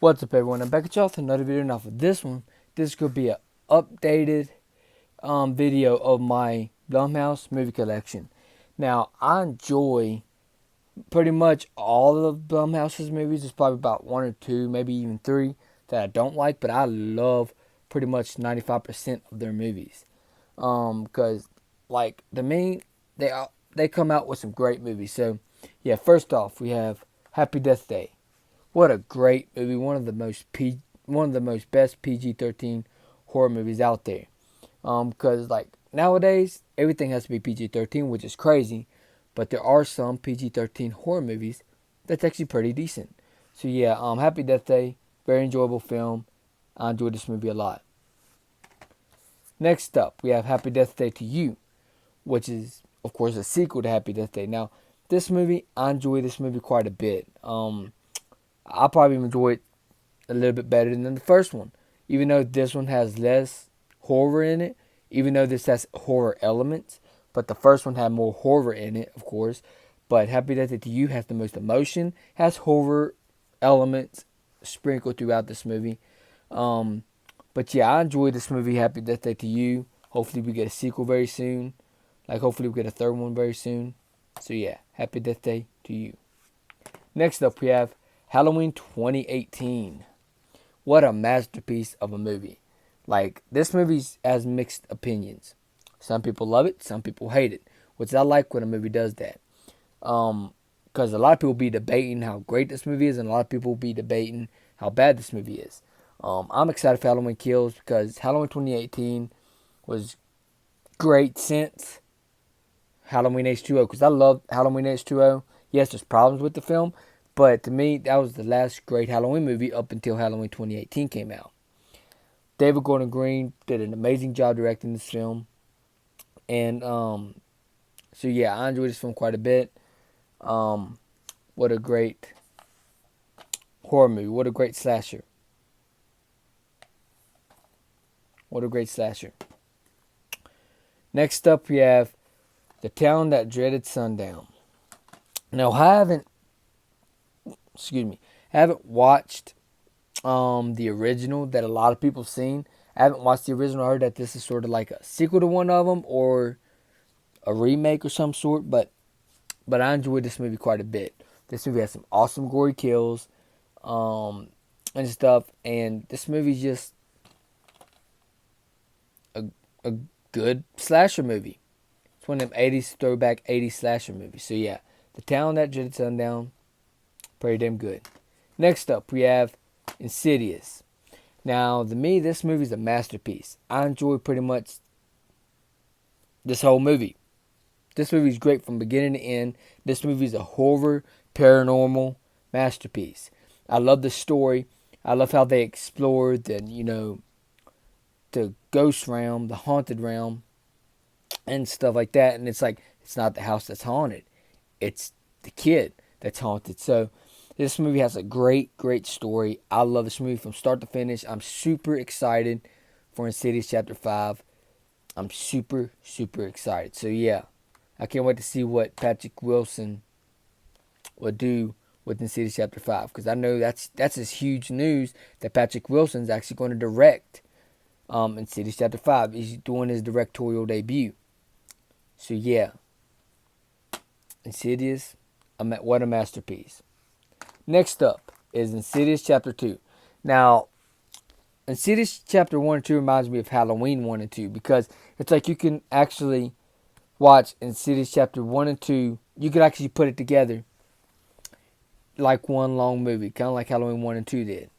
What's up, everyone? I'm back at y'all with another video. Now for this one, this could be an updated video of my Blumhouse movie collection. Now, I enjoy pretty much all of Blumhouse's movies. There's probably about one or two, maybe even three that I don't like, but I love pretty much 95% of their movies. Because like the main, they come out with some great movies. So, yeah, first off, we have Happy Death Day. What a great movie! One of the most best PG-13 horror movies out there. Because like nowadays everything has to be PG-13, which is crazy. But there are some PG-13 horror movies that's actually pretty decent. So yeah, Happy Death Day, very enjoyable film. I enjoyed this movie a lot. Next up, we have Happy Death Day to You, which is of course a sequel to Happy Death Day. Now, this movie, I enjoy this movie quite a bit. I probably enjoy it a little bit better than the first one. Even though this one has less horror in it, even though this has horror elements, but the first one had more horror in it, of course. But Happy Death Day to You has the most emotion, has horror elements sprinkled throughout this movie. But yeah, I enjoyed this movie, Happy Death Day to You. Hopefully we get a sequel very soon. Like hopefully we get a third one very soon. So yeah, Happy Death Day to You. Next up, we have Halloween 2018. What a masterpiece of a movie. Like, this movie has mixed opinions. Some people love it, some people hate it. Which I like when a movie does that. Because a lot of people be debating how great this movie is, and a lot of people be debating how bad this movie is. I'm excited for Halloween Kills because Halloween 2018 was great since Halloween H2O. Because I love Halloween H2O. Yes, there's problems with the film, but to me, that was the last great Halloween movie up until Halloween 2018 came out. David Gordon Green did an amazing job directing this film. And so yeah, I enjoyed this film quite a bit. What a great horror movie. What a great slasher. What a great slasher. Next up, we have The Town That Dreaded Sundown. Now, I haven't watched the original that a lot of people have seen. I haven't watched the original. I heard that this is sort of like a sequel to one of them or a remake or some sort. But I enjoyed this movie quite a bit. This movie has some awesome gory kills and stuff. And this movie's just a good slasher movie. It's one of them 80s throwback 80s slasher movies. So yeah, The Town That Dreaded Sundown, pretty damn good. Next up, we have Insidious. Now, to me, this movie's a masterpiece. I enjoy pretty much this whole movie. This movie's great from beginning to end. This movie's a horror, paranormal masterpiece. I love the story. I love how they explored the ghost realm, the haunted realm, and stuff like that. And it's like, it's not the house that's haunted. It's the kid that's haunted. So, this movie has a great, great story. I love this movie from start to finish. I'm super excited for Insidious Chapter 5. I'm super, super excited. So, yeah. I can't wait to see what Patrick Wilson will do with Insidious Chapter 5. Because I know that's his huge news that Patrick Wilson's actually going to direct Insidious Chapter 5. He's doing his directorial debut. So, yeah. Insidious, what a masterpiece. Next up is Insidious Chapter 2. Now, Insidious Chapter 1 and 2 reminds me of Halloween 1 and 2 because it's like you can actually watch Insidious Chapter 1 and 2. You could actually put it together like one long movie, kind of like Halloween 1 and 2 did.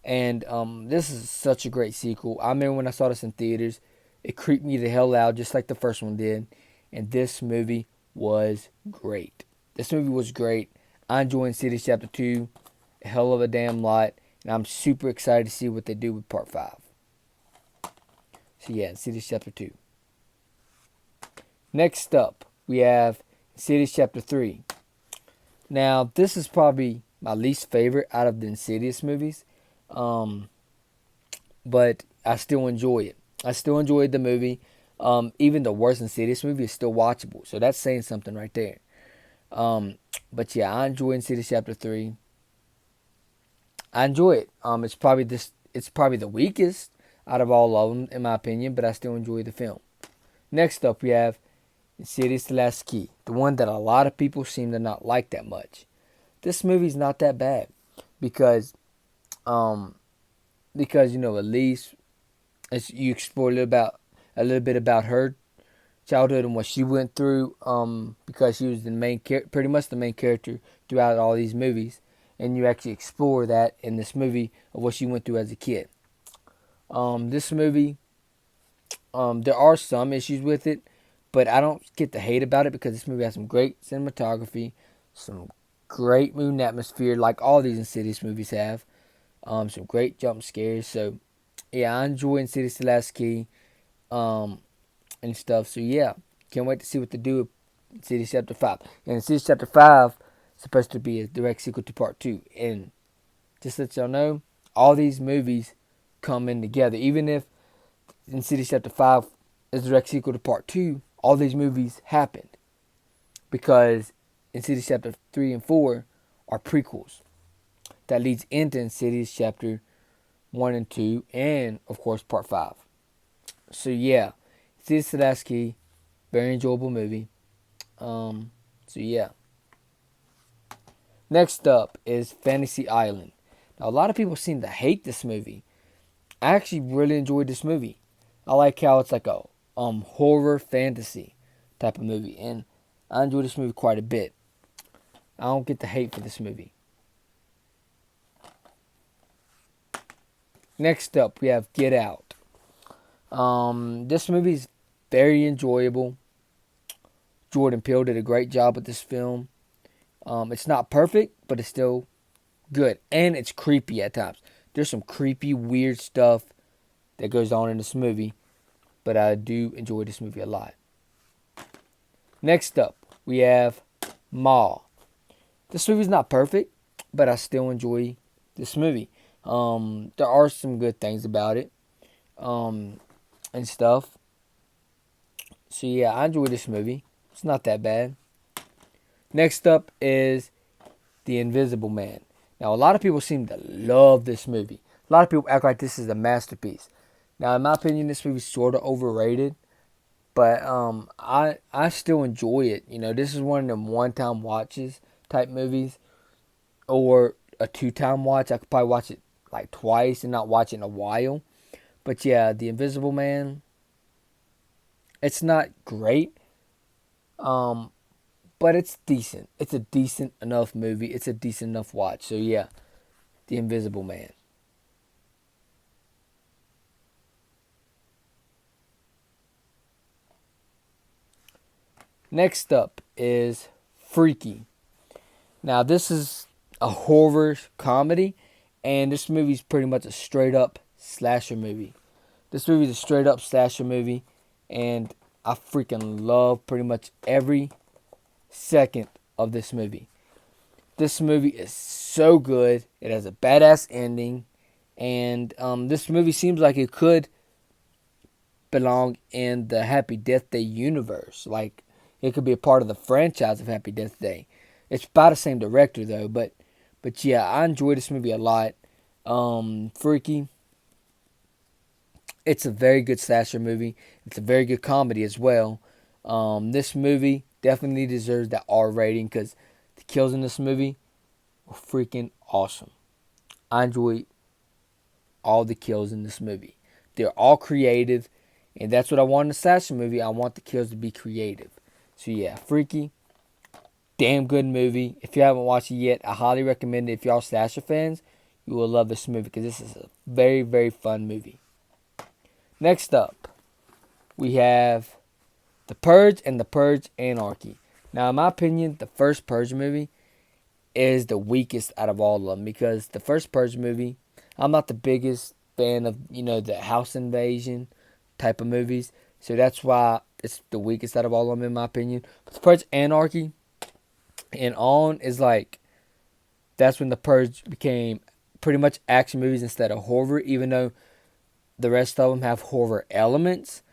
And this is such a great sequel. I remember when I saw this in theaters, it creeped me the hell out just like the first one did. And this movie was great. This movie was great. I enjoy Insidious Chapter 2 a hell of a damn lot. And I'm super excited to see what they do with Part 5. So yeah, Insidious Chapter 2. Next up, we have Insidious Chapter 3. Now, this is probably my least favorite out of the Insidious movies. But I still enjoy it. I still enjoyed the movie. Even the worst Insidious movie is still watchable. So that's saying something right there. But yeah, I enjoy Insidious Chapter 3. I enjoy it. It's probably the weakest out of all of them in my opinion, but I still enjoy the film. Next up, we have Insidious the Last Key, the one that a lot of people seem to not like that much. This movie's not that bad because um because Elise, as you explore a little bit about her childhood and what she went through, because she was pretty much the main character throughout all these movies, and you actually explore that in this movie of what she went through as a kid. This movie, there are some issues with it, but I don't get the hate about it because this movie has some great cinematography, some great mood atmosphere, like all these Insidious movies have. Some great jump scares. So yeah, I enjoy Insidious the Last Key, and stuff. So yeah, can't wait to see what they do with Insidious Chapter 5. And Insidious Chapter 5 is supposed to be a direct sequel to Part 2. And just to let y'all know, all these movies come in together. Even if Insidious Chapter 5 is a direct sequel to Part 2, all these movies happened. Because Insidious Chapter 3 and 4 are prequels. That leads into Insidious Chapter 1 and 2, and of course Part 5. So yeah, Insidious the Last Key, very enjoyable movie. So yeah. Next up is Fantasy Island. Now a lot of people seem to hate this movie. I actually really enjoyed this movie. I like how it's like a horror fantasy type of movie, and I enjoy this movie quite a bit. I don't get the hate for this movie. Next up, we have Get Out. This movie is very enjoyable. Jordan Peele did a great job with this film. It's not perfect, but it's still good. And it's creepy at times. There's some creepy, weird stuff that goes on in this movie. But I do enjoy this movie a lot. Next up, we have Maul. This movie's not perfect, but I still enjoy this movie. There are some good things about it. And stuff. So yeah, I enjoy this movie. It's not that bad. Next up is The Invisible Man. Now, a lot of people seem to love this movie. A lot of people act like this is a masterpiece. Now, in my opinion, this movie's sort of overrated. But I still enjoy it. This is one of them one-time watches type movies. Or a two-time watch. I could probably watch it like twice and not watch it in a while. But yeah, The Invisible Man, it's not great. But it's decent. It's a decent enough movie. It's a decent enough watch. So yeah, The Invisible Man. Next up is Freaky. Now this is a horror comedy, and this movie's pretty much a straight up slasher movie. This movie's a straight up slasher movie, and I freaking love pretty much every second of this movie. This movie is so good. It has a badass ending, and this movie seems like it could belong in the Happy Death Day universe. Like it could be a part of the franchise of Happy Death Day. It's by the same director though, but yeah, I enjoy this movie a lot. Freaky. It's a very good slasher movie. It's a very good comedy as well. This movie definitely deserves that R rating because the kills in this movie were freaking awesome. I enjoy all the kills in this movie. They're all creative, and that's what I want in a slasher movie. I want the kills to be creative. So yeah, Freaky, damn good movie. If you haven't watched it yet, I highly recommend it. If y'all slasher fans, you will love this movie because this is a very, very fun movie. Next up, we have The Purge and The Purge Anarchy. Now, in my opinion, the First Purge movie is the weakest out of all of them because the First Purge movie, I'm not the biggest fan of, the house invasion type of movies. So that's why it's the weakest out of all of them in my opinion. But The Purge Anarchy and on is like, that's when The Purge became pretty much action movies instead of horror, even though the rest of them have horror elements,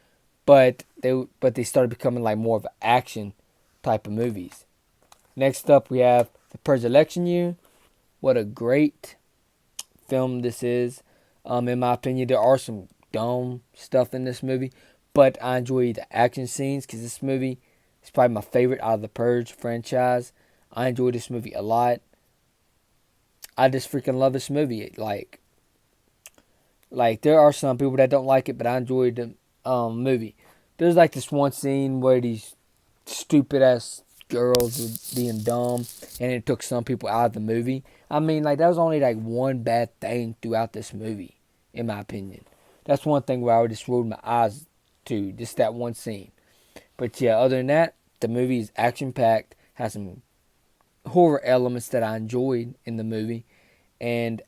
but they started becoming like more of an action type of movies. Next up, we have The Purge Election Year. What a great film this is. In my opinion, there are some dumb stuff in this movie, but I enjoy the action scenes because this movie is probably my favorite out of the Purge franchise. I enjoy this movie a lot. I just freaking love this movie. Like there are some people that don't like it, but I enjoyed the movie. There's like this one scene where these stupid ass girls were being dumb, and it took some people out of the movie. I mean, like that was only like one bad thing throughout this movie, in my opinion. That's one thing where I would just roll my eyes to, just that one scene. But yeah, other than that, the movie is action packed, has some horror elements that I enjoyed in the movie, and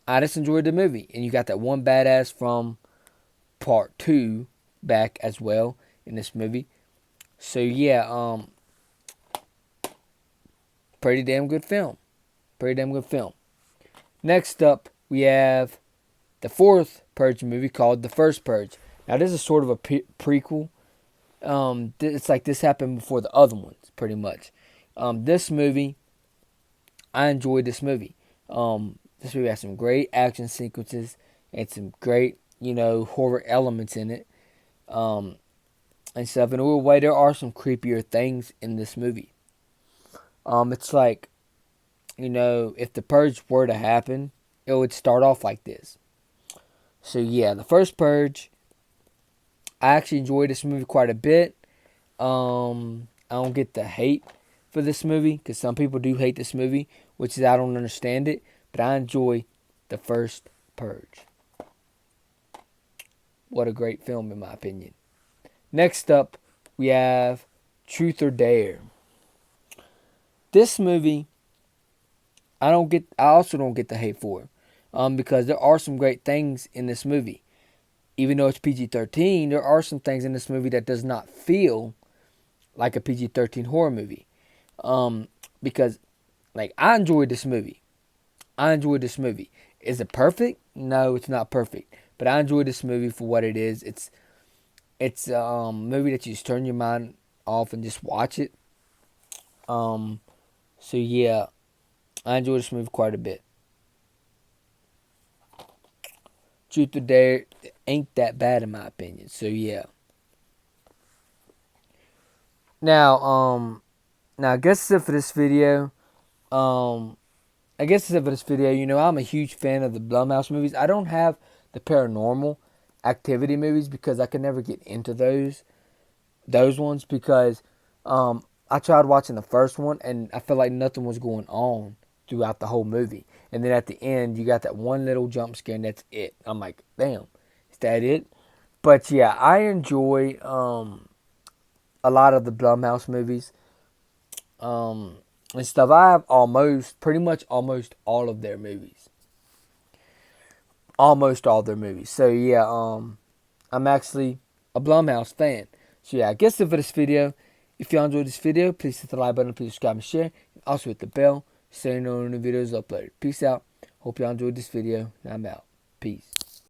I just enjoyed the movie. And you got that one badass from part 2 back as well in this movie. So yeah, pretty damn good film. Pretty damn good film. Next up, we have the 4th Purge movie called The First Purge. Now this is sort of a prequel. It's like this happened before the other ones, pretty much. This movie, I enjoyed this movie. This movie has some great action sequences and some great, horror elements in it. And stuff. In a weird way, there are some creepier things in this movie. It's like, if the Purge were to happen, it would start off like this. So yeah, the First Purge, I actually enjoyed this movie quite a bit. I don't get the hate for this movie, because some people do hate this movie, which is, I don't understand it, but I enjoy the First Purge. What a great film, in my opinion. Next up, we have Truth or Dare. This movie, I also don't get the hate for, because there are some great things in this movie. Even though it's PG-13, there are some things in this movie that does not feel like a PG-13 horror movie. Because, like, I enjoyed this movie. Is it perfect? No, it's not perfect. But I enjoyed this movie for what it is. It's a movie that you just turn your mind off and just watch it. So yeah, I enjoyed this movie quite a bit. Truth or Dare ain't that bad in my opinion. So yeah. Now I guess that's it for this video. I'm a huge fan of the Blumhouse movies. I don't have the Paranormal Activity movies because I could never get into those ones, because I tried watching the first one and I felt like nothing was going on throughout the whole movie. And then at the end, you got that one little jump scare and that's it. I'm like, damn, is that it? But yeah, I enjoy a lot of the Blumhouse movies and stuff. I have pretty much almost all of their movies. Almost all their movies. So yeah, I'm actually a Blumhouse fan. So yeah, I guess that's it for this video. If y'all enjoyed this video, please hit the like button, please subscribe and share. Also hit the bell so you know when the videos uploaded. Peace out. Hope y'all enjoyed this video. And I'm out. Peace.